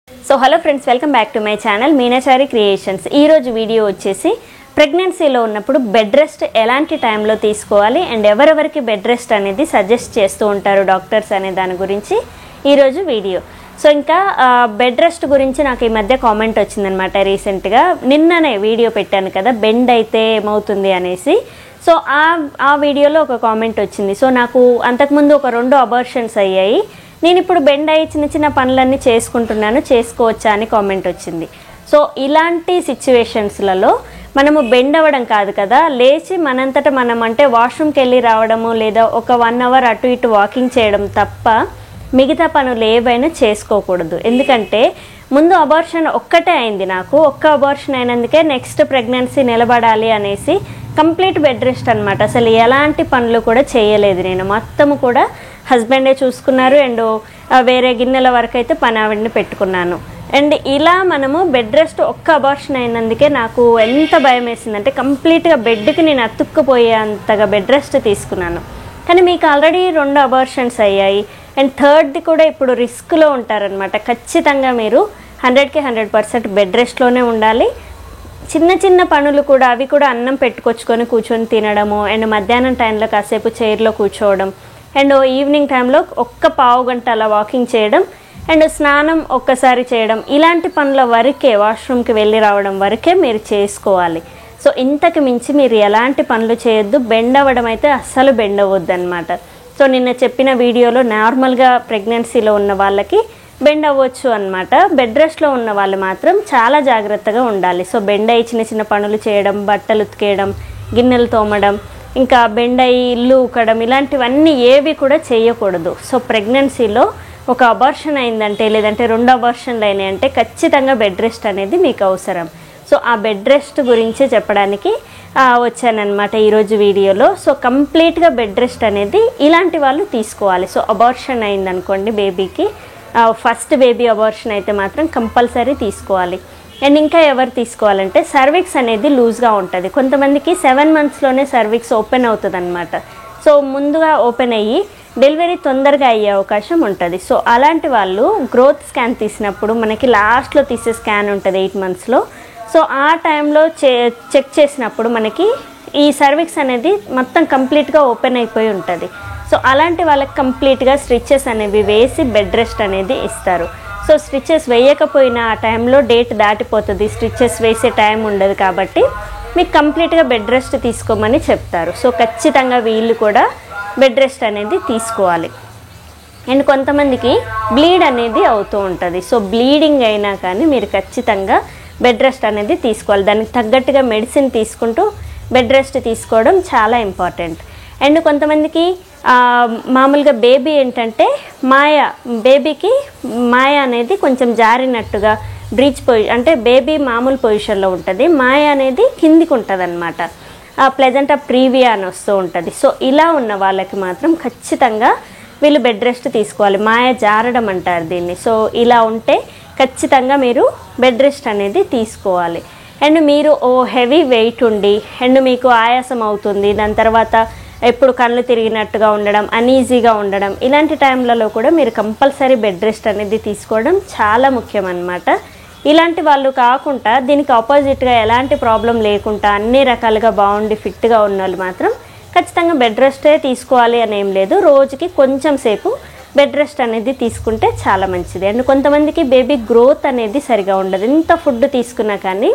So hello friends, welcome back to my channel Meenachari creations. ఈరోజు video వచ్చేసి ప్రెగ్నెన్సీలో ఉన్నప్పుడు బెడ్ రెస్ట్ ఎలాంటి టైంలో తీసుకోవాలి అండ్ ఎవరెవరికి బెడ్ రెస్ట్ అనేది సజెస్ట్ చేస్తూ ఉంటారు డాక్టర్స్ అనే దాని గురించి ఈరోజు వీడియో. సో ఇంకా బెడ్ రెస్ట్ గురించి నాకు ఈ మధ్య కామెంట్ వచ్చిందనమాట. రీసెంట్గా నిన్ననే వీడియో పెట్టాను కదా, బెండ్ అయితే ఏమవుతుంది అనేసి. సో ఆ వీడియోలో ఒక కామెంట్ వచ్చింది. సో నాకు అంతకుముందు ఒక 2 అబార్షన్స్ అయ్యాయి, నేను ఇప్పుడు బెండ్ అయ్యి చిన్న చిన్న పనులన్నీ చేసుకుంటున్నాను, చేసుకోవచ్చా అని కామెంట్ వచ్చింది. సో ఇలాంటి సిచ్యువేషన్స్లలో మనము బెండ్ అవ్వడం కాదు కదా, లేచి మనంతట మనం అంటే వాష్రూమ్కి వెళ్ళి రావడము లేదా ఒక 1 అవర్ అటు ఇటు వాకింగ్ చేయడం తప్ప మిగతా పనులు ఏవైనా చేసుకోకూడదు. ఎందుకంటే ముందు అబార్షన్ ఒక్కటే అయింది, నాకు ఒక్క అబార్షన్ అయినందుకే నెక్స్ట్ ప్రెగ్నెన్సీ నిలబడాలి అనేసి కంప్లీట్ బెడ్ రెస్ట్ అనమాట. అసలు ఎలాంటి పనులు కూడా చేయలేదు నేను, మొత్తము కూడా హస్బెండే చూసుకున్నారు. అండ్ వేరే గిన్నెల వరకు అయితే పని ఆవిడని పెట్టుకున్నాను. అండ్ ఇలా మనము బెడ్ రెస్ట్ ఒక్క అబార్షన్ అయినందుకే నాకు ఎంత భయం వేసిందంటే కంప్లీట్గా బెడ్కి నేను అతుక్కుపోయే అంతగా బెడ్ రెస్ట్ తీసుకున్నాను. కానీ మీకు ఆల్రెడీ 2 అబార్షన్స్ అయ్యాయి అండ్ థర్డ్ది కూడా ఇప్పుడు రిస్క్లో ఉంటారనమాట. ఖచ్చితంగా మీరు 100కి 100% బెడ్ రెస్ట్లోనే ఉండాలి. చిన్న చిన్న పనులు కూడా, అవి కూడా అన్నం పెట్టుకొచ్చుకొని కూర్చొని తినడము అండ్ మధ్యాహ్నం టైంలో కాసేపు చైర్లో కూర్చోవడం అండ్ ఈవినింగ్ టైంలో ఒక్క పావు గంట అలా వాకింగ్ చేయడం అండ్ స్నానం ఒక్కసారి చేయడం, ఇలాంటి పనుల వరకే, వాష్రూమ్కి వెళ్ళి రావడం వరకే మీరు చేసుకోవాలి. సో ఇంతకు మించి మీరు ఎలాంటి పనులు చేయొద్దు. బెండ్ అవ్వడం అయితే అస్సలు బెండ్ అవ్వద్దు అనమాట. సో నిన్న చెప్పిన వీడియోలో నార్మల్గా ప్రెగ్నెన్సీలో ఉన్న వాళ్ళకి బెండ్ అవ్వచ్చు అనమాట. బెడ్ రెస్ట్లో ఉన్న వాళ్ళు మాత్రం చాలా జాగ్రత్తగా ఉండాలి. సో బెండ్ అయ్యి చిన్న చిన్న పనులు చేయడం, బట్టలు ఉతికేయడం, గిన్నెలు తోమడం, ఇంకా బెండ్ అయ్యి ఇల్లు ఊకడం, ఇలాంటివన్నీ ఏవి కూడా చేయకూడదు. సో ప్రెగ్నెన్సీలో ఒక అబార్షన్ అయిందంటే లేదంటే 2 అబార్షన్లు అయినాయి అంటే ఖచ్చితంగా బెడ్ రెస్ట్ అనేది మీకు అవసరం. సో ఆ బెడ్ రెస్ట్ గురించి చెప్పడానికి వచ్చానమాట ఈరోజు వీడియోలో. సో కంప్లీట్గా బెడ్ రెస్ట్ అనేది ఇలాంటి వాళ్ళు తీసుకోవాలి. సో అబార్షన్ అయిందనుకోండి బేబీకి, ఫస్ట్ బేబీ అబార్షన్ అయితే మాత్రం కంపల్సరీ తీసుకోవాలి. అండ్ ఇంకా ఎవరు తీసుకోవాలంటే సర్విక్స్ అనేది లూజ్గా ఉంటుంది. కొంతమందికి 7 మంత్స్లోనే సర్విక్స్ ఓపెన్ అవుతుంది అనమాట. సో ముందుగా ఓపెన్ అయ్యి డెలివరీ తొందరగా అయ్యే అవకాశం ఉంటుంది. సో అలాంటి వాళ్ళు గ్రోత్ స్కాన్ తీసినప్పుడు మనకి లాస్ట్లో తీసే స్కాన్ ఉంటుంది 8 మంత్స్లో. సో ఆ టైంలో చెక్ చేసినప్పుడు మనకి ఈ సర్విక్స్ అనేది మొత్తం కంప్లీట్గా ఓపెన్ అయిపోయి ఉంటుంది. సో అలాంటి వాళ్ళకి కంప్లీట్గా స్టిచెస్ అనేవి వేసి బెడ్ రెస్ట్ అనేది ఇస్తారు. సో స్టిచెస్ వేయకపోయినా ఆ టైంలో డేట్ దాటిపోతుంది, స్టిచెస్ వేసే టైం ఉండదు, కాబట్టి మీకు కంప్లీట్గా బెడ్ రెస్ట్ తీసుకోమని చెప్తారు. సో ఖచ్చితంగా వీళ్ళు కూడా బెడ్ రెస్ట్ అనేది తీసుకోవాలి. అండ్ కొంతమందికి బ్లీడ్ అనేది అవుతూ ఉంటుంది. సో బ్లీడింగ్ అయినా కానీ మీరు ఖచ్చితంగా బెడ్ రెస్ట్ అనేది తీసుకోవాలి. దానికి తగ్గట్టుగా మెడిసిన్ తీసుకుంటూ బెడ్ రెస్ట్ తీసుకోవడం చాలా ఇంపార్టెంట్. అండ్ కొంతమందికి మామూలుగా బేబీ ఏంటంటే బేబీకి మాయ అనేది కొంచెం జారినట్టుగా బ్రీచ్ అంటే బేబీ మామూలు పొజిషన్లో ఉంటుంది, మాయ అనేది కిందికి ఉంటుంది అనమాట. ప్లెజెంటా ప్రీవియా అని వస్తూ ఉంటుంది. సో ఇలా ఉన్న వాళ్ళకి మాత్రం ఖచ్చితంగా వీళ్ళు బెడ్ రెస్ట్ తీసుకోవాలి. మాయ జారడం అంటారు దీన్ని. సో ఇలా ఉంటే ఖచ్చితంగా మీరు బెడ్ రెస్ట్ అనేది తీసుకోవాలి. అండ్ మీరు హెవీ వెయిట్ ఉండి అండ్ మీకు ఆయాసం అవుతుంది, దాని తర్వాత ఎప్పుడు కళ్ళు తిరిగినట్టుగా ఉండడం, అనీజీగా ఉండడం, ఇలాంటి టైంలలో కూడా మీరు కంపల్సరీ బెడ్ రెస్ట్ అనేది తీసుకోవడం చాలా ముఖ్యం అన్నమాట. ఇలాంటి వాళ్ళు కాకుండా దీనికి ఆపోజిట్గా ఎలాంటి ప్రాబ్లం లేకుండా అన్ని రకాలుగా బాగుండి ఫిట్గా ఉన్న వాళ్ళు మాత్రం ఖచ్చితంగా బెడ్ రెస్టే తీసుకోవాలి అని ఏం లేదు. రోజుకి కొంచెం సేపు బెడ్ రెస్ట్ అనేది తీసుకుంటే చాలా మంచిది. అండ్ కొంతమందికి బేబీ గ్రోత్ అనేది సరిగా ఉండదు, ఎంత ఫుడ్ తీసుకున్నా కానీ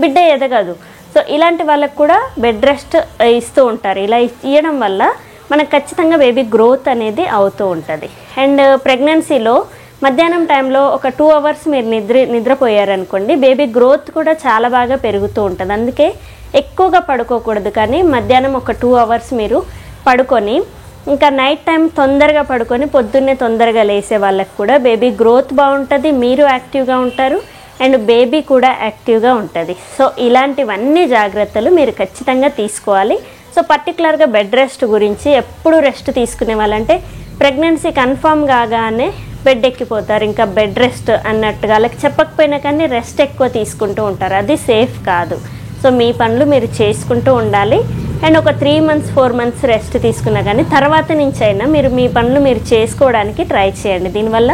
బిడ్డ ఎదగదు. సో ఇలాంటి వాళ్ళకు కూడా బెడ్ రెస్ట్ ఇస్తూ ఉంటారు. ఇలా ఇవ్వడం వల్ల మనకు ఖచ్చితంగా బేబీ గ్రోత్ అనేది అవుతూ ఉంటుంది. అండ్ ప్రెగ్నెన్సీలో మధ్యాహ్నం టైంలో ఒక 2 అవర్స్ మీరు నిద్రపోయారనుకోండి, బేబీ గ్రోత్ కూడా చాలా బాగా పెరుగుతూ ఉంటుంది. అందుకే ఎక్కువగా పడుకోకూడదు, కానీ మధ్యాహ్నం ఒక 2 అవర్స్ మీరు పడుకొని ఇంకా నైట్ టైం తొందరగా పడుకొని పొద్దున్నే తొందరగా లేసే వాళ్ళకి కూడా బేబీ గ్రోత్ బాగుంటుంది, మీరు యాక్టివ్గా ఉంటారు అండ్ బేబీ కూడా యాక్టివ్గా ఉంటుంది. సో ఇలాంటివన్నీ జాగ్రత్తలు మీరు ఖచ్చితంగా తీసుకోవాలి. సో పర్టికులర్గా బెడ్ రెస్ట్ గురించి ఎప్పుడు రెస్ట్ తీసుకునే వాళ్ళంటే ప్రెగ్నెన్సీ కన్ఫర్మ్ కాగానే బెడ్ ఎక్కిపోతారు, ఇంకా బెడ్ రెస్ట్ అన్నట్టుగా వాళ్ళకి చెప్పకపోయినా కానీ రెస్ట్ ఎక్కువ తీసుకుంటూ ఉంటారు. అది సేఫ్ కాదు. సో మీ పనులు మీరు చేసుకుంటూ ఉండాలి. అండ్ ఒక 3 months 4 months రెస్ట్ తీసుకున్నా కానీ తర్వాత నుంచి అయినా మీరు మీ పనులు మీరు చేసుకోవడానికి ట్రై చేయండి. దీనివల్ల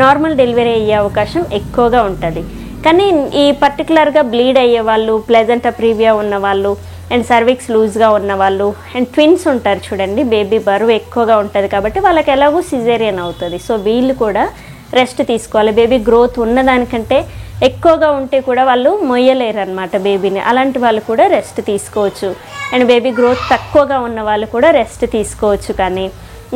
నార్మల్ డెలివరీ అయ్యే అవకాశం ఎక్కువగా ఉంటుంది. కానీ ఈ పర్టికులర్గా బ్లీడ్ అయ్యే వాళ్ళు, ప్లెజెంటా ప్రీవియా ఉన్న వాళ్ళు, అండ్ సర్విక్స్ లూజ్గా ఉన్న వాళ్ళు, అండ్ ట్విన్స్ ఉంటారు చూడండి, బేబీ బరువు ఎక్కువగా ఉంటుంది కాబట్టి వాళ్ళకి ఎలాగో సిజేరియన్ అవుతుంది. సో వీళ్ళు కూడా రెస్ట్ తీసుకోవాలి. బేబీ గ్రోత్ ఉన్నదానికంటే ఎక్కువగా ఉంటే కూడా వాళ్ళు మొయ్యలేరు అనమాట బేబీని. అలాంటి వాళ్ళు కూడా రెస్ట్ తీసుకోవచ్చు. అండ్ బేబీ గ్రోత్ తక్కువగా ఉన్న వాళ్ళు కూడా రెస్ట్ తీసుకోవచ్చు. కానీ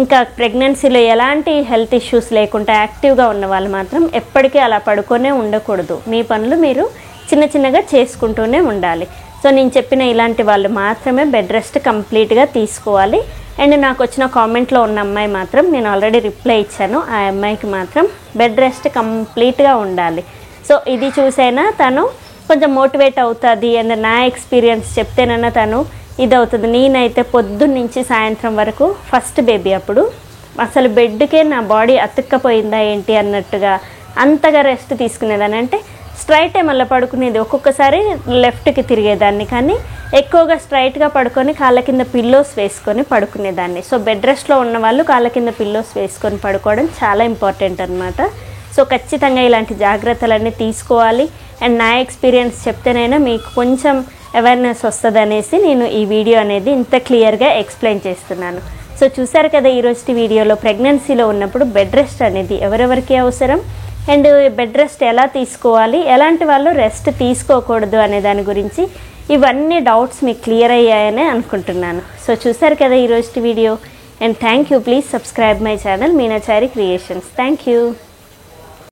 ఇంకా ప్రెగ్నెన్సీలో ఎలాంటి హెల్త్ ఇష్యూస్ లేకుండా యాక్టివ్గా ఉన్న వాళ్ళు మాత్రం ఎప్పటికీ అలా పడుకొనే ఉండకూడదు. మీ పనులు మీరు చిన్న చిన్నగా చేసుకుంటూనే ఉండాలి. సో నేను చెప్పిన ఇలాంటి వాళ్ళు మాత్రమే బెడ్ రెస్ట్ కంప్లీట్గా తీసుకోవాలి. అండ్ నాకు వచ్చిన కామెంట్లో ఉన్న అమ్మాయి మాత్రం నేను ఆల్రెడీ రిప్లై ఇచ్చాను. ఆ అమ్మాయికి మాత్రం బెడ్ రెస్ట్ కంప్లీట్గా ఉండాలి. సో ఇది చూసైనా తను కొంచెం మోటివేట్ అవుతుంది. అండ్ నా ఎక్స్పీరియన్స్ చెప్తేనన్నా తను ఇది అవుతుంది. నేనైతే పొద్దున్న నుంచి సాయంత్రం వరకు ఫస్ట్ బేబీ అప్పుడు అసలు బెడ్కే నా బాడీ అతుక్కపోయిందా ఏంటి అన్నట్టుగా అంతగా రెస్ట్ తీసుకునేదాన్ని. అంటే స్ట్రైటే మళ్ళీ పడుకునేది, ఒక్కొక్కసారి లెఫ్ట్కి తిరిగేదాన్ని, కానీ ఎక్కువగా స్ట్రైట్గా పడుకొని కాళ్ళ కింద పిల్లోస్ వేసుకొని పడుకునేదాన్ని. సో బెడ్ రెస్ట్లో ఉన్న వాళ్ళు కాళ్ళ కింద పిల్లోస్ వేసుకొని పడుకోవడం చాలా ఇంపార్టెంట్ అనమాట. సో ఖచ్చితంగా ఇలాంటి జాగ్రత్తలన్నీ తీసుకోవాలి. అండ్ నా ఎక్స్పీరియన్స్ చెప్తేనైనా మీకు కొంచెం అవేర్నెస్ వస్తుంది అనేసి నేను ఈ వీడియో అనేది ఇంత క్లియర్గా ఎక్స్ప్లెయిన్ చేస్తున్నాను. సో చూసారు కదా ఈరోజు వీడియోలో ప్రెగ్నెన్సీలో ఉన్నప్పుడు బెడ్ రెస్ట్ అనేది ఎవరెవరికి అవసరం, అండ్ బెడ్ రెస్ట్ ఎలా తీసుకోవాలి, ఎలాంటి వాళ్ళు రెస్ట్ తీసుకోకూడదు అనే దాని గురించి ఇవన్నీ డౌట్స్ మీకు క్లియర్ అయ్యాయని అనుకుంటున్నాను. సో చూసారు కదా ఈరోజు video. And thank you. Please subscribe my channel Meenachari creations. Thank you.